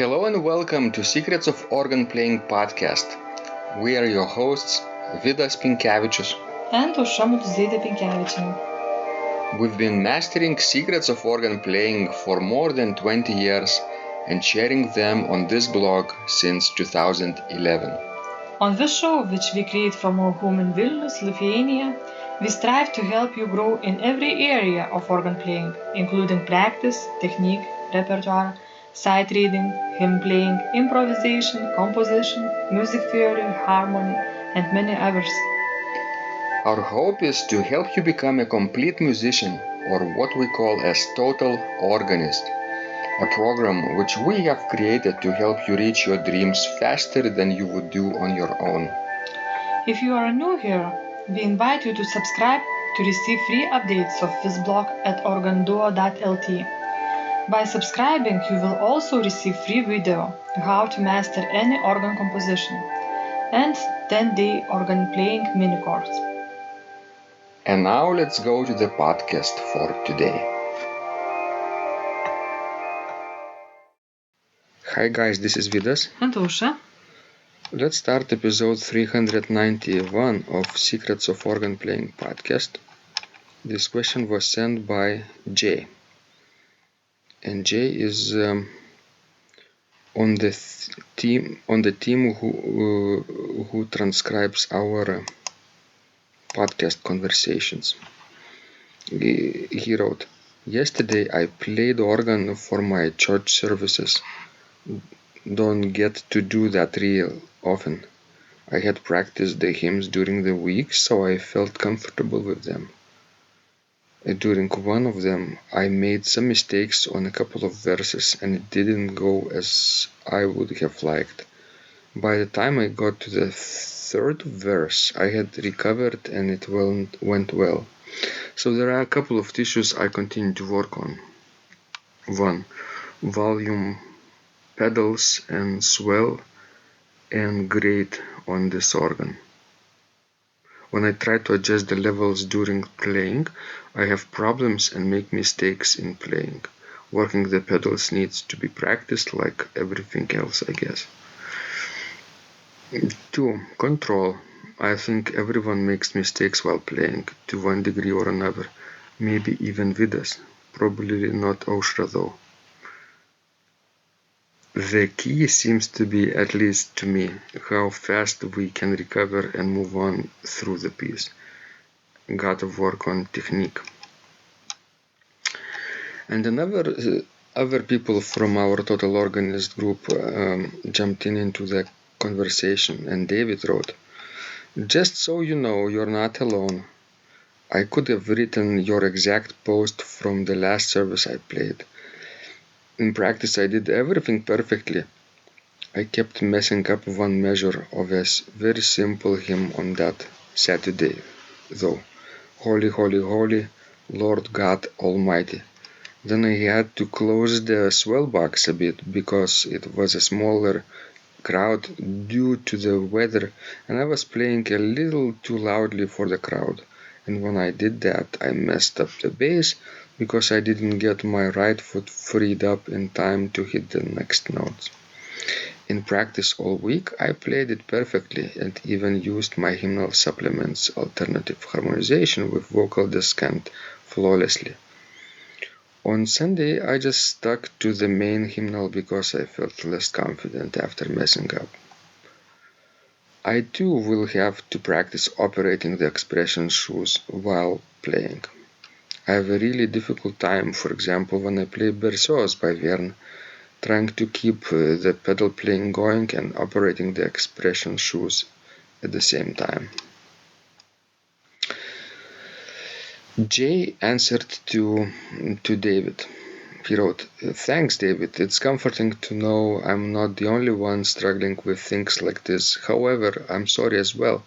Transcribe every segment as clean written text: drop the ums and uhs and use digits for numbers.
Hello and welcome to Secrets of Organ Playing podcast. We are your hosts, Vidas and Ausra. We've been mastering secrets of organ playing for more than 20 years and sharing them on this blog since 2011. On this show, which we create from our home in Vilnius, Lithuania, we strive to help you grow in every area of organ playing, including practice, technique, repertoire, sight reading, hymn playing, improvisation, composition, music theory, harmony, and many others. Our hope is to help you become a complete musician, or what we call as total organist, a program which we have created to help you reach your dreams faster than you would do on your own. If you are new here, we invite you to subscribe to receive free updates of this blog at organduo.lt. By subscribing, you will also receive free video how to master any organ composition and 10-day organ playing mini course. And now let's go to the podcast for today. Hi guys, this is Vidas. And Ausra. Let's start episode 391 of Secrets of Organ Playing podcast. This question was sent by Jay. And Jay is on the team who transcribes our podcast conversations. He wrote, "Yesterday I played organ for my church services. Don't get to do that real often. I had practiced the hymns during the week, so I felt comfortable with them. During one of them, I made some mistakes on a couple of verses and it didn't go as I would have liked. By the time I got to the third verse, I had recovered and it went well. So there are a couple of issues I continue to work on. 1. Volume, pedals and swell and grade on this organ. When I try to adjust the levels during playing, I have problems and make mistakes in playing. Working the pedals needs to be practiced like everything else, I guess. 2. Control. I think everyone makes mistakes while playing, to one degree or another. Maybe even Vidas. Probably not Ausra though. The key seems to be, at least to me, how fast we can recover and move on through the piece. Gotta work on technique." And other people from our Total Organist group jumped into the conversation, and David wrote, "Just so you know, you're not alone. I could have written your exact post from the last service I played. In practice, I did everything perfectly. I kept messing up one measure of a very simple hymn on that Saturday, though. Holy, holy, holy, Lord God Almighty. Then I had to close the swell box a bit because it was a smaller crowd due to the weather and I was playing a little too loudly for the crowd. And when I did that, I messed up the bass because I didn't get my right foot freed up in time to hit the next notes. In practice all week, I played it perfectly and even used my hymnal supplements alternative harmonization with vocal descent flawlessly. On Sunday, I just stuck to the main hymnal because I felt less confident after messing up. I too will have to practice operating the expression shoes while playing. I have a really difficult time, for example, when I play Berceuse by Verne, trying to keep the pedal playing going and operating the expression shoes at the same time." Jay answered to David. He wrote, "Thanks, David. It's comforting to know I'm not the only one struggling with things like this. However, I'm sorry as well.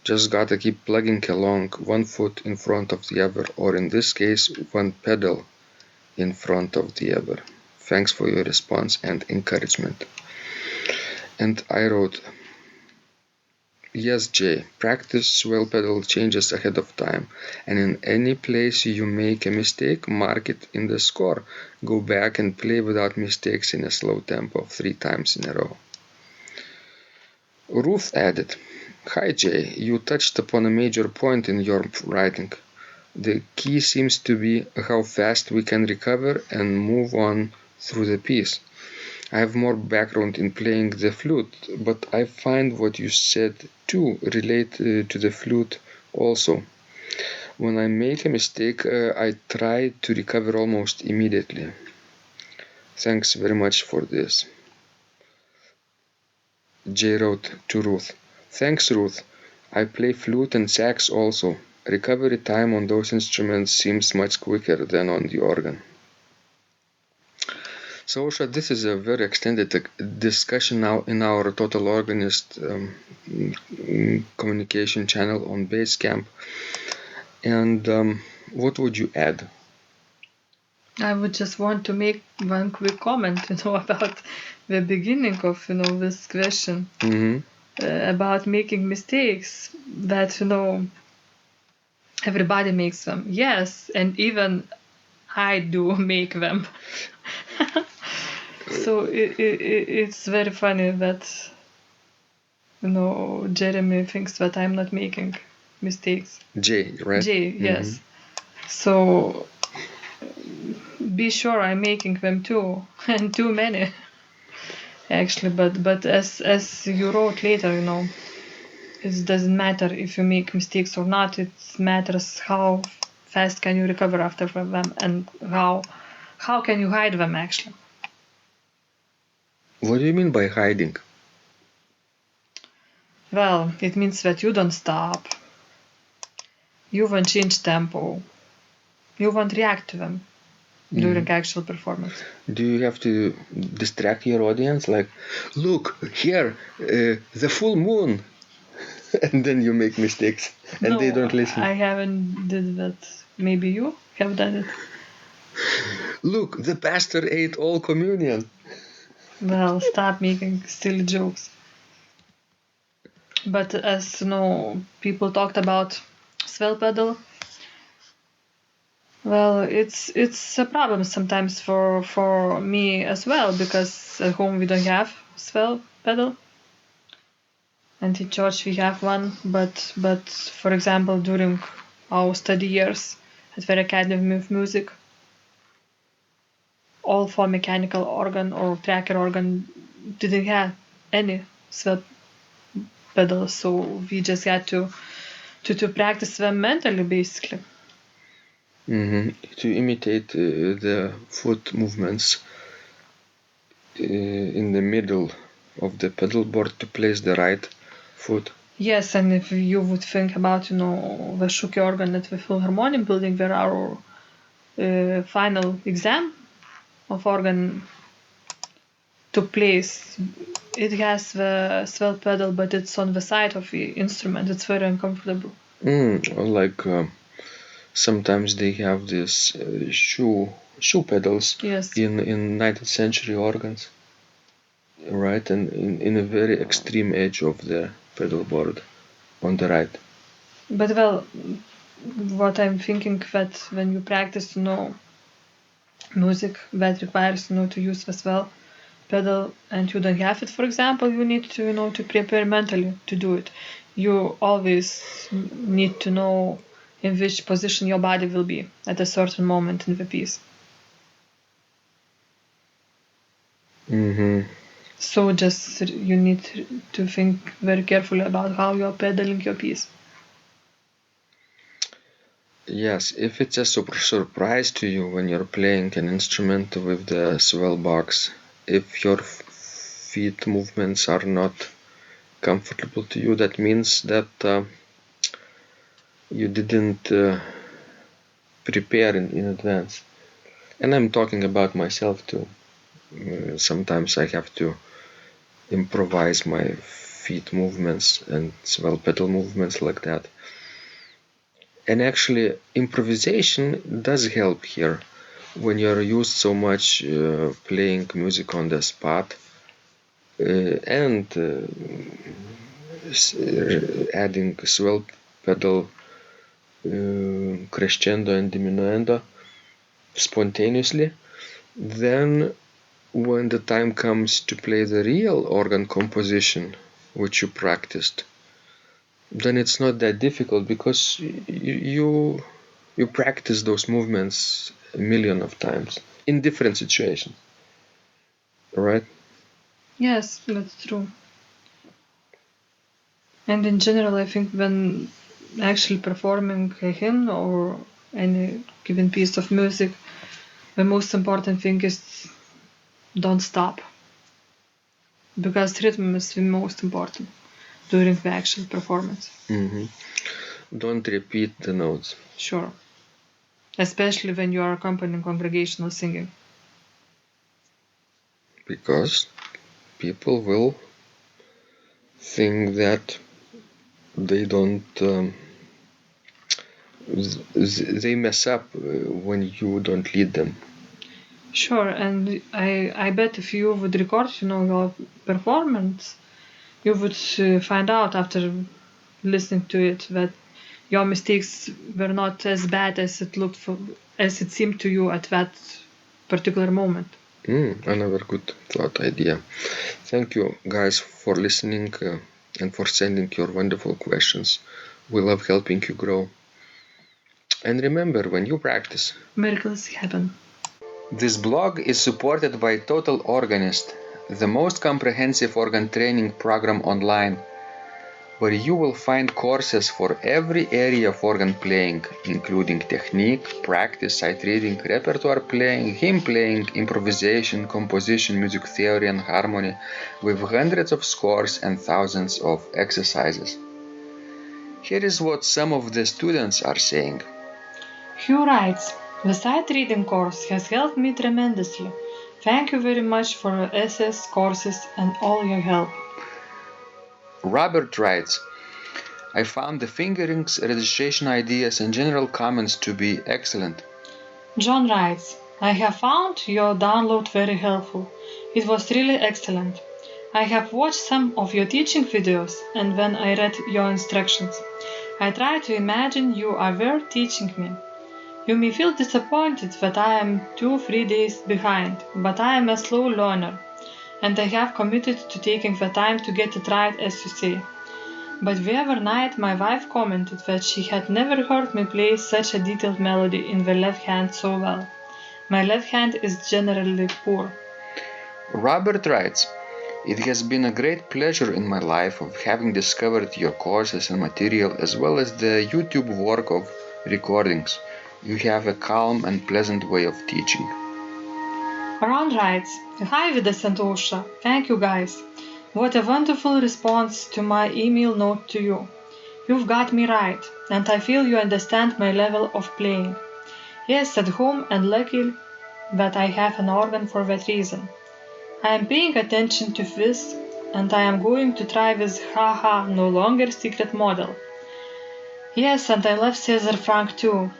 Just gotta keep plugging along, one foot in front of the other, or in this case, one pedal in front of the other. Thanks for your response and encouragement." And I wrote, Yes, Jay, practice swell pedal changes ahead of time, and in any place you make a mistake, mark it in the score. Go back and play without mistakes in a slow tempo 3 times in a row. Ruth added, "Hi Jay, you touched upon a major point in your writing. The key seems to be how fast we can recover and move on through the piece. I have more background in playing the flute, but I find what you said too relate to the flute also. When I make a mistake, I try to recover almost immediately. Thanks very much for this." Jay wrote to Ruth, "Thanks, Ruth. I play flute and sax also. Recovery time on those instruments seems much quicker than on the organ." So, Ausra, this is a very extended discussion now in our Total Organist communication channel on Basecamp. And what would you add? I would just want to make one quick comment, about the beginning of, this question. About making mistakes, that, everybody makes them. Yes, and even I do make them. So it's very funny that, Jeremy thinks that I'm not making mistakes. Jay, right? Jay, yes. So be sure I'm making them too, and too many. Actually, but as you wrote later, it doesn't matter if you make mistakes or not. It matters how fast can you recover after them, and how can you hide them actually. What do you mean by hiding? Well, it means that you don't stop. You won't change tempo. You won't react to them during actual performance. Do you have to distract your audience? Like, look, here, the full moon. And then you make mistakes and No, they don't listen. I haven't did that. Maybe you have done it. Look, the pastor ate all communion. Well, stop making silly jokes. But as people talked about swell pedal. Well, it's a problem sometimes for me as well, because at home we don't have swell pedal, and in church we have one. But for example, during our study years at the Academy of Music, all for mechanical organ or tracker organ didn't have any swell pedals, so we just had to practice them mentally, basically. To imitate the foot movements in the middle of the pedal board to place the right foot. Yes, and if you would think about, the Schuke organ at the Philharmonic building, where our final exam of organ took place, it has the swell pedal, but it's on the side of the instrument. It's very uncomfortable. Like sometimes they have these shoe pedals. Yes. in 19th century organs, right? And in a very extreme edge of the pedal board on the right. But well, what I'm thinking, that when you practice, music that requires, to use the swell pedal, and you don't have it, for example, you need to, to prepare mentally to do it. You always need to know in which position your body will be at a certain moment in the piece. So just you need to think very carefully about how you're pedaling your piece. Yes, if it's a surprise to you when you're playing an instrument with the swell box, if your feet movements are not comfortable to you, that means that you didn't prepare in advance. And I'm talking about myself too. Sometimes I have to improvise my feet movements and swell pedal movements like that. And actually, improvisation does help here. When you're used so much playing music on the spot, and adding swell pedal, crescendo and diminuendo spontaneously, then when the time comes to play the real organ composition which you practiced, then it's not that difficult because you practice those movements a million of times in different situations, right? Yes, that's true. And in general, I think when actually performing a hymn or any given piece of music, the most important thing is don't stop. Because rhythm is the most important during the actual performance. Mm-hmm. Don't repeat the notes. Sure. Especially when you are accompanying congregational singing. Because people will think that they don't they mess up when you don't lead them. Sure, and I bet if you would record, your performance, you would find out after listening to it that your mistakes were not as bad as it seemed to you at that particular moment. Another good thought idea. Thank you guys for listening and for sending your wonderful questions. We love helping you grow. And remember, when you practice, miracles happen. This blog is supported by Total Organist, the most comprehensive organ training program online, where you will find courses for every area of organ playing, including technique, practice, sight reading, repertoire playing, hymn playing, improvisation, composition, music theory and harmony, with hundreds of scores and thousands of exercises. Here is what some of the students are saying. Hugh writes, "The sight reading course has helped me tremendously. Thank you very much for your essays, courses, and all your help." Robert writes, I found the fingerings, registration ideas, and general comments to be excellent. John writes, "I have found your download very helpful. It was really excellent. I have watched some of your teaching videos, and when I read your instructions, I tried to imagine you are there teaching me. You may feel disappointed that I am 2-3 days behind, but I am a slow learner, and I have committed to taking the time to get it right, as you say. But the other night my wife commented that she had never heard me play such a detailed melody in the left hand so well. My left hand is generally poor." Robert writes, It has been a great pleasure in my life of having discovered your courses and material as well as the YouTube work of recordings. You have a calm and pleasant way of teaching. Ron writes, "Hi Vidas and Ausra, thank you guys. What a wonderful response to my email note to you. You've got me right, and I feel you understand my level of playing. Yes, at home and lucky that I have an organ for that reason. I am paying attention to this, and I am going to try this haha no longer secret model. Yes, and I love Cesar Frank too.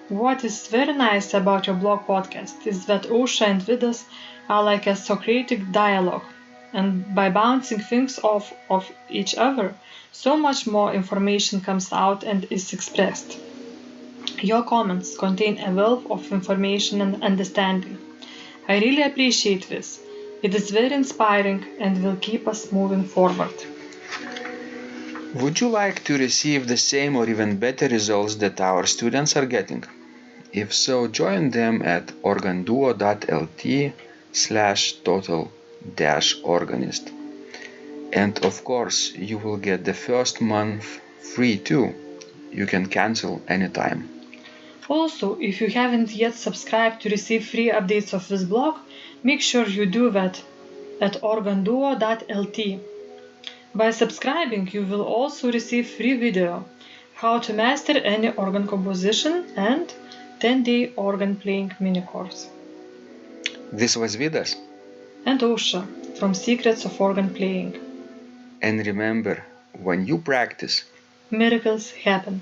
What is very nice about your blog podcast is that Ausra and Vidas are like a Socratic dialogue, and by bouncing things off of each other, so much more information comes out and is expressed. Your comments contain a wealth of information and understanding. I really appreciate this. It is very inspiring and will keep us moving forward." Would you like to receive the same or even better results that our students are getting? If so, join them at organduo.lt/total-organist. And of course, you will get the first month free too. You can cancel anytime. Also, if you haven't yet subscribed to receive free updates of this blog, make sure you do that at organduo.lt. By subscribing, you will also receive free video, how to master any organ composition, and 10-day organ playing mini course. This was Vidas. And Ausra from Secrets of Organ Playing. And remember, when you practice, miracles happen.